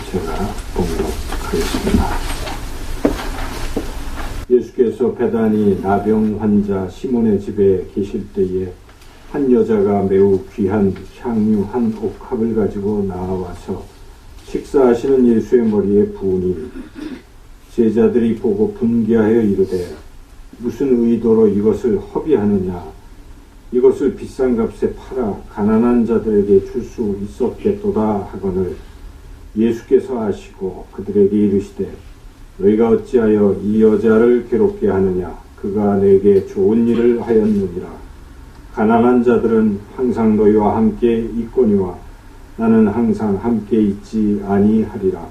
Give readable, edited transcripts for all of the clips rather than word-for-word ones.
제가 보도록 하겠습니다. 예수께서 베다니 나병 환자 시몬의 집에 계실 때에 한 여자가 매우 귀한 향유 한 옥합을 가지고 나와서 식사하시는 예수의 머리에 부으니 제자들이 보고 분개하여 이르되 무슨 의도로 이것을 허비하느냐, 이것을 비싼 값에 팔아 가난한 자들에게 줄 수 있었겠도다 하거늘 예수께서 아시고 그들에게 이르시되 너희가 어찌하여 이 여자를 괴롭게 하느냐, 그가 내게 좋은 일을 하였느니라. 가난한 자들은 항상 너희와 함께 있거니와 나는 항상 함께 있지 아니하리라.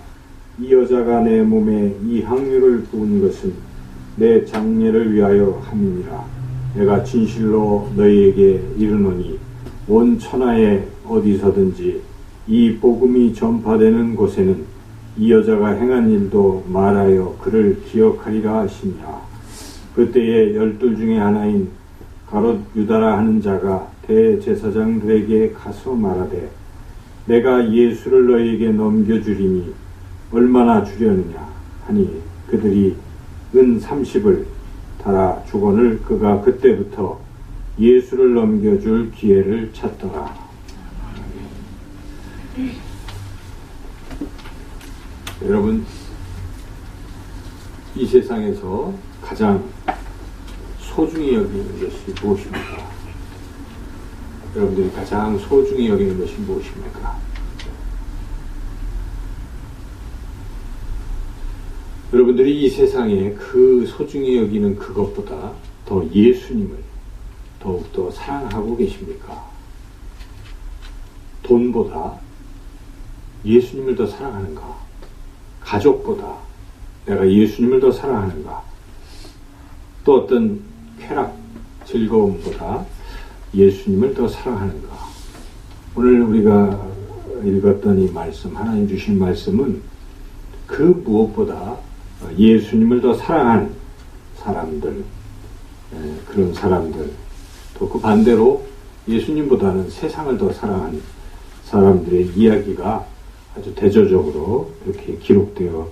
이 여자가 내 몸에 이 향유를 부은 것은 내 장례를 위하여 함이니라. 내가 진실로 너희에게 이르노니 온 천하에 어디서든지 이 복음이 전파되는 곳에는 이 여자가 행한 일도 말하여 그를 기억하리라 하시니라. 그때에 12 중에 하나인 가롯 유다라 하는 자가 대제사장들에게 가서 말하되 내가 예수를 너희에게 넘겨주리니 얼마나 주려느냐 하니 그들이 은 30을 달아 주거늘 그가 그때부터 예수를 넘겨줄 기회를 찾더라. 여러분, 이 세상에서 가장 소중히 여기는 것이 무엇입니까? 여러분들이 가장 소중히 여기는 것이 무엇입니까? 여러분들이 이 세상에 그 소중히 여기는 그것보다 더 예수님을 더욱더 사랑하고 계십니까? 돈보다 예수님을 더 사랑하는가? 가족보다 내가 예수님을 더 사랑하는가? 또 어떤 쾌락, 즐거움보다 예수님을 더 사랑하는가? 오늘 우리가 읽었던 이 말씀, 하나님 주신 말씀은 그 무엇보다 예수님을 더 사랑한 사람들, 그런 사람들, 또 그 반대로 예수님보다는 세상을 더 사랑한 사람들의 이야기가 아주 대조적으로 이렇게 기록되어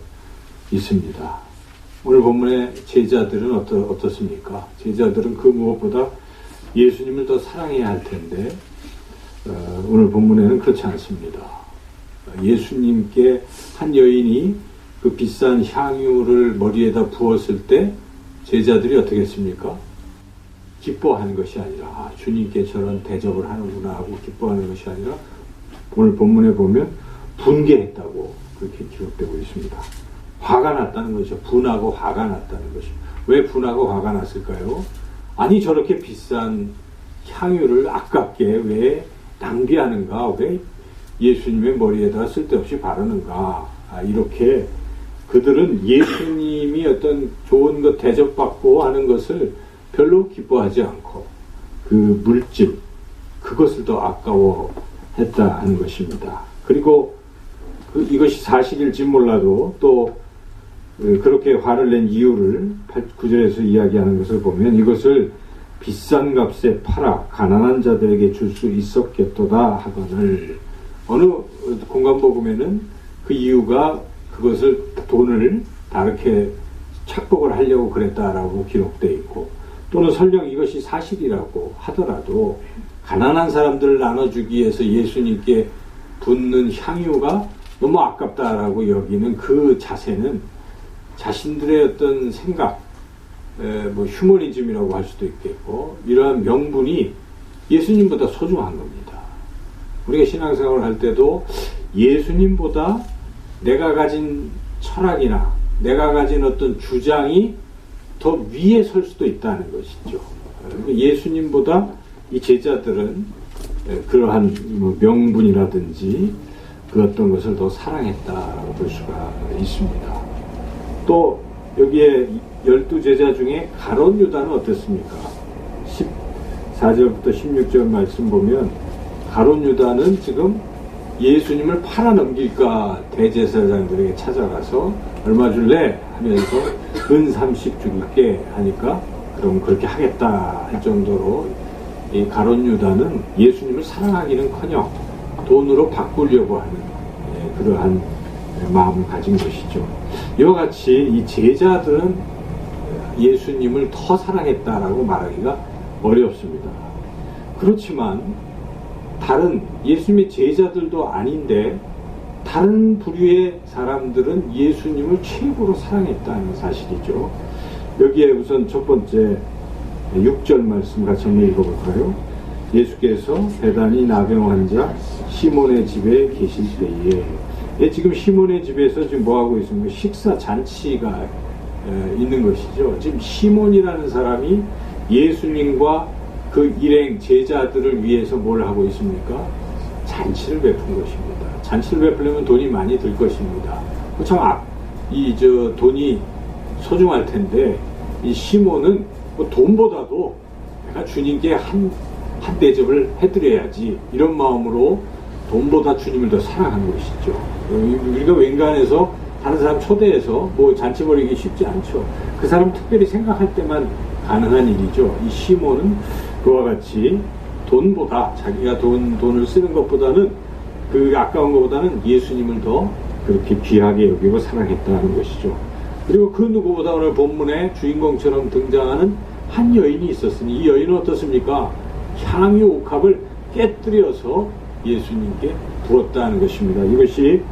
있습니다. 오늘 본문의 제자들은 어떻습니까? 제자들은 그 무엇보다 예수님을 더 사랑해야 할 텐데 오늘 본문에는 그렇지 않습니다. 예수님께 한 여인이 그 비싼 향유를 머리에다 부었을 때 제자들이 어떻게 했습니까? 기뻐하는 것이 아니라 주님께 저런 대접을 하는구나 하고 기뻐하는 것이 아니라 오늘 본문에 보면 분개했다고 그렇게 기록되고 있습니다. 화가 났다는 것이죠. 분하고 화가 났다는 것이죠. 왜 분하고 화가 났을까요? 아니 저렇게 비싼 향유를 아깝게 왜 낭비하는가? 왜 예수님의 머리에다 쓸데없이 바르는가? 이렇게 그들은 예수님이 어떤 좋은 것 대접받고 하는 것을 별로 기뻐하지 않고 그 물질, 그것을 더 아까워했다 하는 것입니다. 그리고 이것이 사실일지 몰라도 또 그렇게 화를 낸 이유를 9절에서 이야기하는 것을 보면 이것을 비싼 값에 팔아 가난한 자들에게 줄 수 있었겠도다 하거늘 어느 공간복음에는 그 이유가 그것을 돈을 다르게 착복을 하려고 그랬다라고 기록되어 있고 또는 설령 이것이 사실이라고 하더라도 가난한 사람들을 나눠주기 위해서 예수님께 붓는 향유가 너무 아깝다라고 여기는 그 자세는 자신들의 어떤 생각, 휴머니즘이라고 할 수도 있겠고 이러한 명분이 예수님보다 소중한 겁니다. 우리가 신앙생활을 할 때도 예수님보다 내가 가진 철학이나 내가 가진 어떤 주장이 더 위에 설 수도 있다는 것이죠. 예수님보다 이 제자들은 그러한 명분이라든지 그 어떤 것을 더 사랑했다라고 볼 수가 있습니다. 또 여기에 12제자 중에 가롯 유다는 어떻습니까? 14절부터 16절 말씀 보면 가롯 유다는 지금 예수님을 팔아넘길까 대제사장들에게 찾아가서 얼마 줄래? 하면서 은 30 줄게 하니까 그럼 그렇게 하겠다 할 정도로 이 가롯 유다는 예수님을 사랑하기는커녕 돈으로 바꾸려고 하는 그러한 마음을 가진 것이죠. 이와 같이 이 제자들은 예수님을 더 사랑했다라고 말하기가 어렵습니다. 그렇지만 다른 예수님의 제자들도 아닌데 다른 부류의 사람들은 예수님을 최고로 사랑했다는 사실이죠. 여기에 우선 첫 번째 6절 말씀 같이 한번 읽어볼까요? 예수께서 베다니 나병 환자 시몬의 집에 계실 때에, 지금 시몬의 집에서 지금 뭐하고 있습니까? 식사 잔치가 있는 것이죠. 지금 시몬이라는 사람이 예수님과 그 일행 제자들을 위해서 뭘 하고 있습니까? 잔치를 베푼 것입니다. 잔치를 베풀려면 돈이 많이 들 것입니다. 참 돈이 소중할 텐데 이 시몬은 뭐 돈보다도 내가 주님께 한 대접을 해드려야지 이런 마음으로 돈보다 주님을 더 사랑하는 것이죠. 우리가 웬간해서 다른 사람 초대해서 뭐 잔치 벌이기 쉽지 않죠. 그 사람 특별히 생각할 때만 가능한 일이죠. 이 시몬은 그와 같이 돈보다 자기가 돈을 쓰는 것보다는 그 아까운 것보다는 예수님을 더 그렇게 귀하게 여기고 사랑했다는 것이죠. 그리고 그 누구보다 오늘 본문에 주인공처럼 등장하는 한 여인이 있었으니 이 여인은 어떻습니까? 향유 옥합을 깨뜨려서 예수님께 부었다는 것입니다. 이것이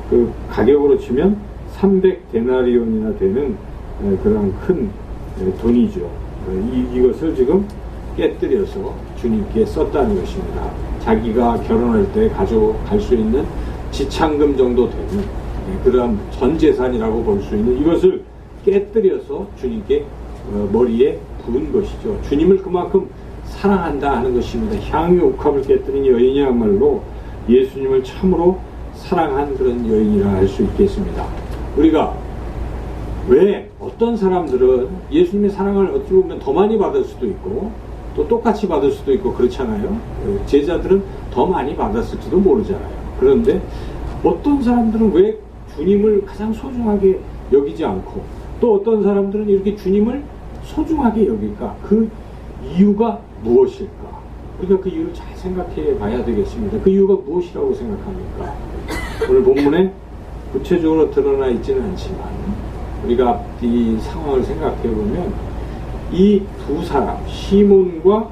그 가격으로 치면 300데나리온이나 되는 그런 큰 돈이죠. 이것을 지금 깨뜨려서 주님께 썼다는 것입니다. 자기가 결혼할 때 가져갈 수 있는 지창금 정도 되는 그런 전 재산이라고 볼 수 있는 이것을 깨뜨려서 주님께 머리에 부은 것이죠. 주님을 그만큼 사랑한다 하는 것입니다. 향유 옥합을 깨뜨린 여인이야말로 예수님을 참으로 사랑한 그런 여인이라 할 수 있겠습니다. 우리가 왜 어떤 사람들은 예수님의 사랑을 어찌 보면 더 많이 받을 수도 있고 또 똑같이 받을 수도 있고 그렇잖아요. 제자들은 더 많이 받았을지도 모르잖아요. 그런데 어떤 사람들은 왜 주님을 가장 소중하게 여기지 않고 또 어떤 사람들은 이렇게 주님을 소중하게 여길까? 그 이유가 무엇일까? 우리가 그 이유를 잘 생각해 봐야 되겠습니다. 그 이유가 무엇이라고 생각합니까? 오늘 본문에 구체적으로 드러나 있지는 않지만 우리가 이 상황을 생각해 보면 이 두 사람 시몬과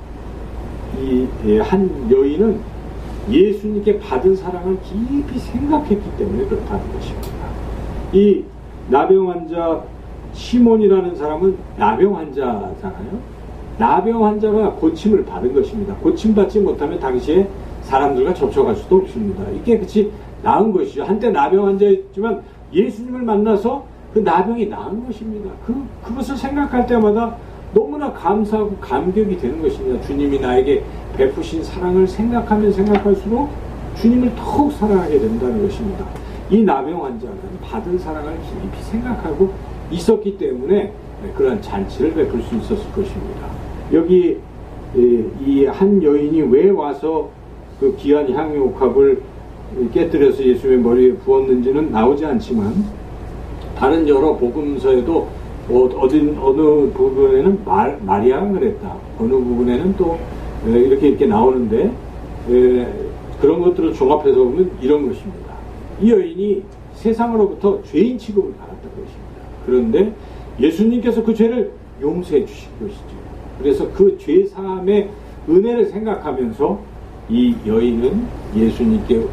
이 한 여인은 예수님께 받은 사랑을 깊이 생각했기 때문에 그렇다는 것입니다. 이 나병 환자 시몬이라는 사람은 나병 환자잖아요. 나병 환자가 고침을 받은 것입니다. 고침받지 못하면 당시에 사람들과 접촉할 수도 없습니다. 이게 그치 나은 것이죠. 한때 나병 환자였지만 예수님을 만나서 그 나병이 나은 것입니다. 그것을 생각할 때마다 너무나 감사하고 감격이 되는 것입니다. 주님이 나에게 베푸신 사랑을 생각하면 생각할수록 주님을 더욱 사랑하게 된다는 것입니다. 이 나병 환자는 받은 사랑을 깊이 생각하고 있었기 때문에 그러한 잔치를 베풀 수 있었을 것입니다. 여기 이 한 여인이 왜 와서 그 귀한 향유 옥합을 깨뜨려서 예수님의 머리에 부었는지는 나오지 않지만 다른 여러 복음서에도 어느 부분에는 마리아가 그랬다. 어느 부분에는 또 이렇게 나오는데 그런 것들을 종합해서 보면 이런 것입니다. 이 여인이 세상으로부터 죄인 취급을 받았던 것입니다. 그런데 예수님께서 그 죄를 용서해 주신 것이죠. 그래서 그 죄사함의 은혜를 생각하면서 이 여인은 예수님께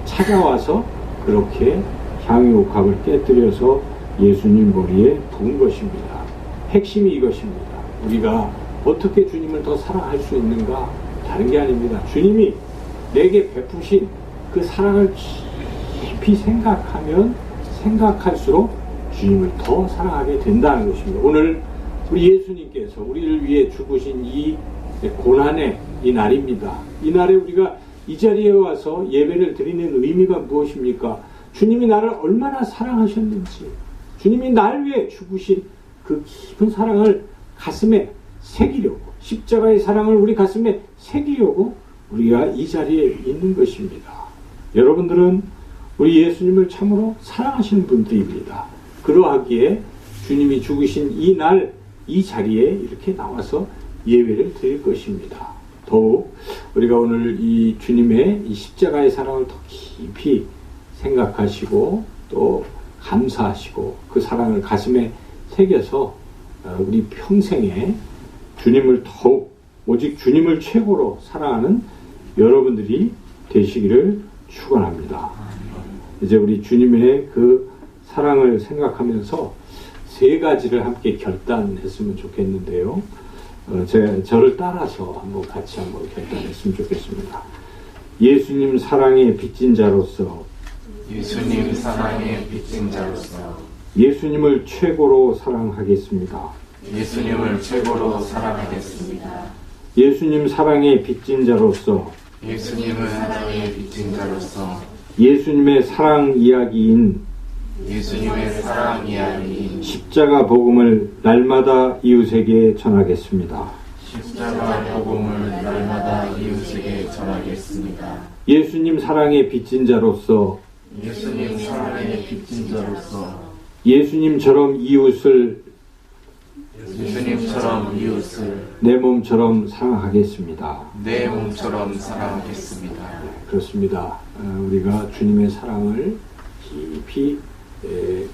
찾아와서 그렇게 향유 옥합을 깨뜨려서 예수님 머리에 부은 것입니다. 핵심이 이것입니다. 우리가 어떻게 주님을 더 사랑할 수 있는가? 다른 게 아닙니다. 주님이 내게 베푸신 그 사랑을 깊이 생각하면 생각할수록 주님을 더 사랑하게 된다는 것입니다. 오늘 우리 예수님께서 우리를 위해 죽으신 이 고난의 이 날입니다. 이 날에 우리가 이 자리에 와서 예배를 드리는 의미가 무엇입니까? 주님이 나를 얼마나 사랑하셨는지, 주님이 날 위해 죽으신 그 깊은 사랑을 가슴에 새기려고, 십자가의 사랑을 우리 가슴에 새기려고 우리가 이 자리에 있는 것입니다. 여러분들은 우리 예수님을 참으로 사랑하시는 분들입니다. 그러하기에 주님이 죽으신 이 날, 이 자리에 이렇게 나와서 예배를 드릴 것입니다. 더욱 우리가 오늘 이 주님의 이 십자가의 사랑을 더 깊이 생각하시고 또 감사하시고 그 사랑을 가슴에 새겨서 우리 평생에 주님을 더욱 오직 주님을 최고로 사랑하는 여러분들이 되시기를 축원합니다. 이제 우리 주님의 그 사랑을 생각하면서 세 가지를 함께 결단했으면 좋겠는데요. 저를 따라서 같이 한번 결단했으면 좋겠습니다. 예수님 사랑의 빚진 자로서 예수님 사랑의 빚진 자로서 예수님을 최고로 사랑하겠습니다. 예수님을 최고로 사랑하겠습니다. 예수님 사랑의 빚진 자로서 예수님을 사랑의 빚진 자로서 예수님의 사랑 이야기인 예수님의 사랑 이야기인 십자가 복음을 날마다 이웃에게 전하겠습니다. 십자가 복음을 날마다 이웃에게 전하겠습니다. 예수님 사랑의 빚진 자로서 예수님 사랑의 빚진 자로서 예수님처럼 이웃을 예수님처럼 이웃을 내 몸처럼 사랑하겠습니다. 내 몸처럼 사랑하겠습니다. 그렇습니다. 우리가 주님의 사랑을 깊이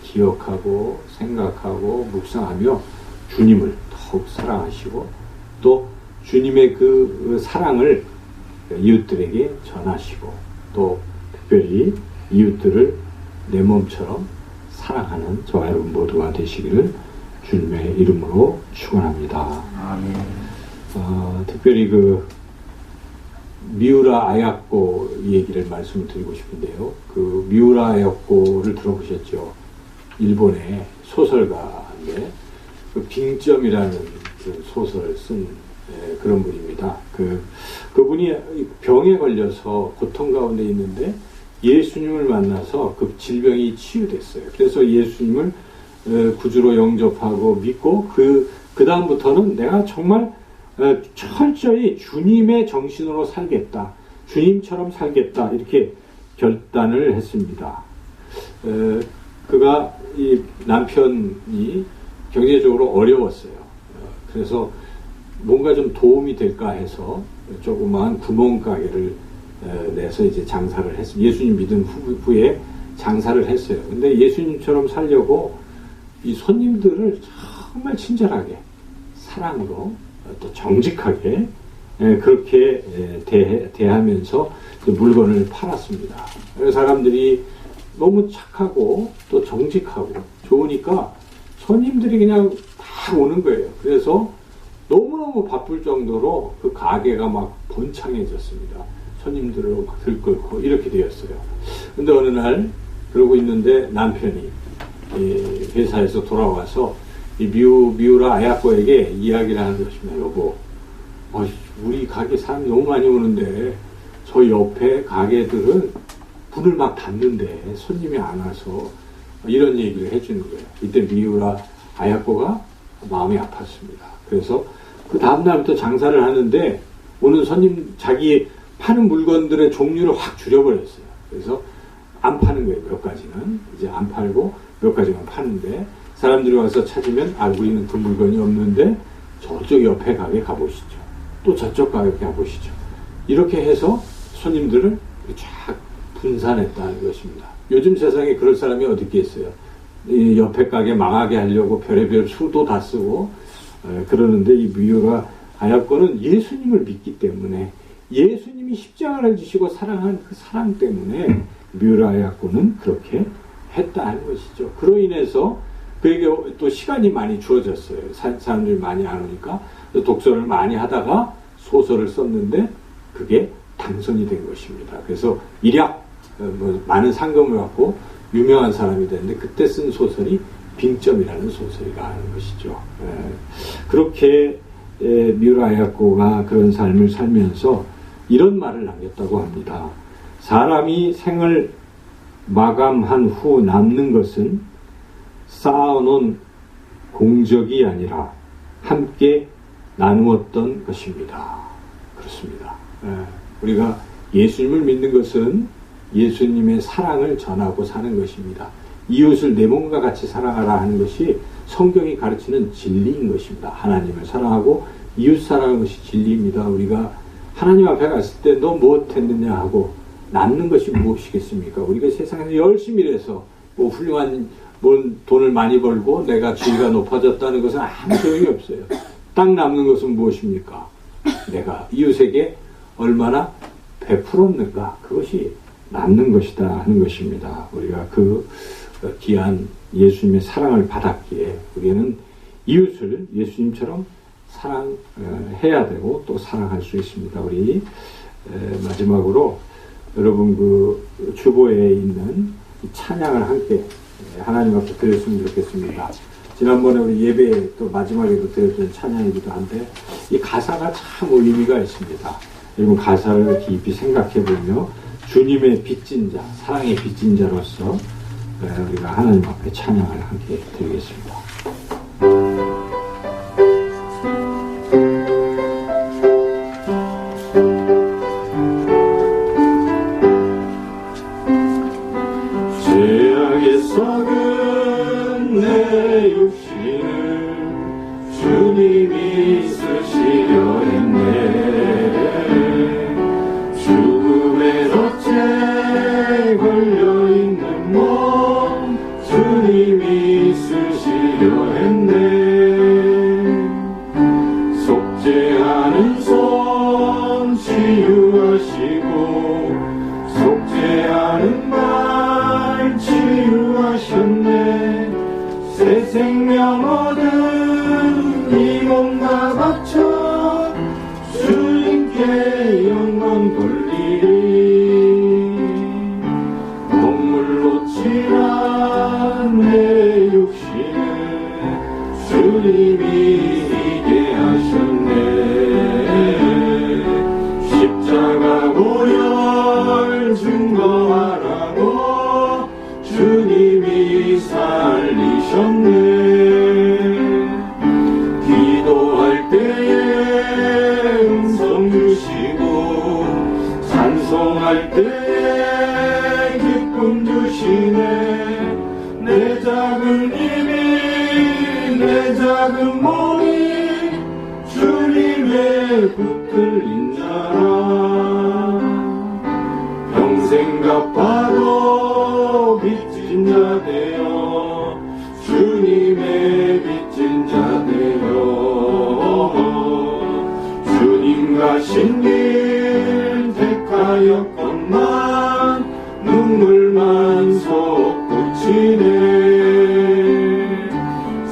기억하고 생각하고 묵상하며 주님을 더욱 사랑하시고 또 주님의 그 사랑을 이웃들에게 전하시고 또 특별히 이웃들을 내 몸처럼 사랑하는 저와 여러분 모두가 되시기를 주님의 이름으로 축원합니다. 아멘. 특별히 미우라 아야코 얘기를 말씀드리고 싶은데요. 그 미우라 아야코를 들어보셨죠? 일본의 소설가인데 그 빙점이라는 그 소설을 쓴 그런 분입니다. 그분이 병에 걸려서 고통 가운데 있는데 예수님을 만나서 그 질병이 치유됐어요. 그래서 예수님을 구주로 영접하고 믿고 그 다음부터는 내가 정말 철저히 주님의 정신으로 살겠다. 주님처럼 살겠다. 이렇게 결단을 했습니다. 그가 이 남편이 경제적으로 어려웠어요. 그래서 뭔가 좀 도움이 될까 해서 조그마한 구멍가게를 내서 이제 장사를 했습니다. 예수님 믿은 후에 장사를 했어요. 근데 예수님처럼 살려고 이 손님들을 정말 친절하게 사랑으로 또 정직하게 그렇게 대하면서 물건을 팔았습니다. 사람들이 너무 착하고 또 정직하고 좋으니까 손님들이 그냥 다 오는 거예요. 그래서 너무너무 바쁠 정도로 그 가게가 막 번창해졌습니다. 손님들로 막 들끓고 이렇게 되었어요. 근데 어느 날 그러고 있는데 남편이 회사에서 돌아와서 이 미우라 아야코에게 이야기를 하는 것입니다. 여보, 우리 가게 사람이 너무 많이 오는데 저 옆에 가게들은 문을 막 닫는데 손님이 안 와서 이런 얘기를 해주는 거예요. 이때 미우라 아야코가 마음이 아팠습니다. 그래서 그 다음날부터 장사를 하는데 오는 손님 자기 파는 물건들의 종류를 확 줄여버렸어요. 그래서 안 파는 거예요. 몇 가지는 이제 안 팔고 몇 가지만 파는데 사람들이 와서 찾으면 우리는 그 물건이 없는데 저쪽 옆에 가게 가보시죠. 또 저쪽 가게 가보시죠. 이렇게 해서 손님들을 쫙 분산했다는 것입니다. 요즘 세상에 그럴 사람이 어디 있겠어요. 이 옆에 가게 망하게 하려고 별의별 수도 다 쓰고 그러는데 이 미우라 아야코는 예수님을 믿기 때문에 예수님이 십자가를 지시고 사랑한 그 사랑 때문에 미우라 아야코는 그렇게 했다는 것이죠. 그로 인해서 그에게 또 시간이 많이 주어졌어요. 사람들이 많이 안 오니까 독서를 많이 하다가 소설을 썼는데 그게 당선이 된 것입니다. 그래서 일약 많은 상금을 받고 유명한 사람이 됐는데 그때 쓴 소설이 빙점이라는 소설이가 하는 것이죠. 그렇게 미우라 아야코가 그런 삶을 살면서 이런 말을 남겼다고 합니다. 사람이 생을 마감한 후 남는 것은 쌓아놓은 공적이 아니라 함께 나누었던 것입니다. 그렇습니다. 우리가 예수님을 믿는 것은 예수님의 사랑을 전하고 사는 것입니다. 이웃을 내 몸과 같이 사랑하라 하는 것이 성경이 가르치는 진리인 것입니다. 하나님을 사랑하고 이웃 사랑하는 것이 진리입니다. 우리가 하나님 앞에 갔을 때 너 무엇 했느냐 하고 남는 것이 무엇이겠습니까? 우리가 세상에서 열심히 일해서 뭐 훌륭한 돈을 많이 벌고 내가 지위가 높아졌다는 것은 아무 소용이 없어요. 딱 남는 것은 무엇입니까? 내가 이웃에게 얼마나 베풀었는가, 그것이 남는 것이다 하는 것입니다. 우리가 그 귀한 예수님의 사랑을 받았기에 우리는 이웃을 예수님처럼 사랑해야 되고 또 사랑할 수 있습니다. 우리 마지막으로 여러분 그 주보에 있는 찬양을 함께 하나님 앞에 드렸으면 좋겠습니다. 지난번에 우리 예배 또 마지막에도 드렸던 찬양이기도 한데 이 가사가 참 의미가 있습니다. 여러분 가사를 깊이 생각해 보며 주님의 빚진 자, 사랑의 빚진 자로서 우리가 하나님 앞에 찬양을 함께 드리겠습니다. 죄악에 썩은 내 육신을 주님이 쓰시려 했네. 죽음의 덫에 걸려있는 몸 주님이 쓰시려 했네. 속죄하는 손 치유하시고 속죄하는 말 치유하셨네. 새 생명 얻은 이 몸 다 바쳐 주님께 영광 돌리리. 눈물로 칠한 내 육신을 주님이 이게 하셨네. 십자가 보혈 증거하라고 주님이 살리셨네. 기도할 때에 음성 주시고 찬송할 때에 기쁨 주시네. 내 작은 힘이 내 작은 몸이 주님의 붙들린 자라. 평생 갚아도 빚진 자 되어 주님의 빚진 자 되어 주님 가신 길 택하였건만 눈물만 솟구치네.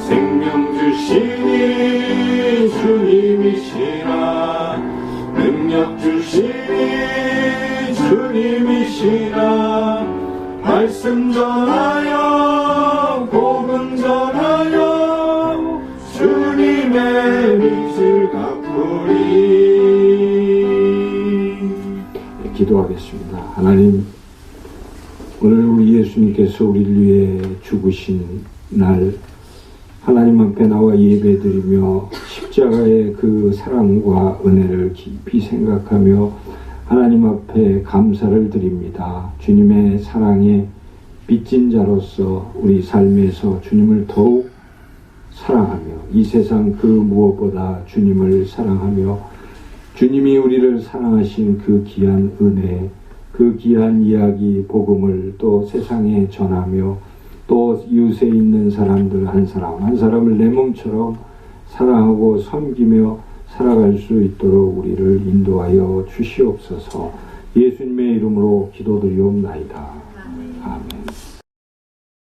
생명 주시니 주님이시라. 능력 주시니 주님이시라. 말씀 전하여 복음 전하여 주님의 빚을 갚으리. 기도하겠습니다. 하나님, 오늘 우리 예수님께서 우리를 위해 죽으신 날 하나님 앞에 나와 예배드리며 십자가의 그 사랑과 은혜를 깊이 생각하며 하나님 앞에 감사를 드립니다. 주님의 사랑에 빚진 자로서 우리 삶에서 주님을 더욱 사랑하며 이 세상 그 무엇보다 주님을 사랑하며 주님이 우리를 사랑하신 그 귀한 은혜, 그 귀한 이야기, 복음을 또 세상에 전하며 또 이웃에 있는 사람들 한 사람 한 사람을 내 몸처럼 사랑하고 섬기며 살아갈 수 있도록 우리를 인도하여 주시옵소서. 예수님의 이름으로 기도드리옵나이다.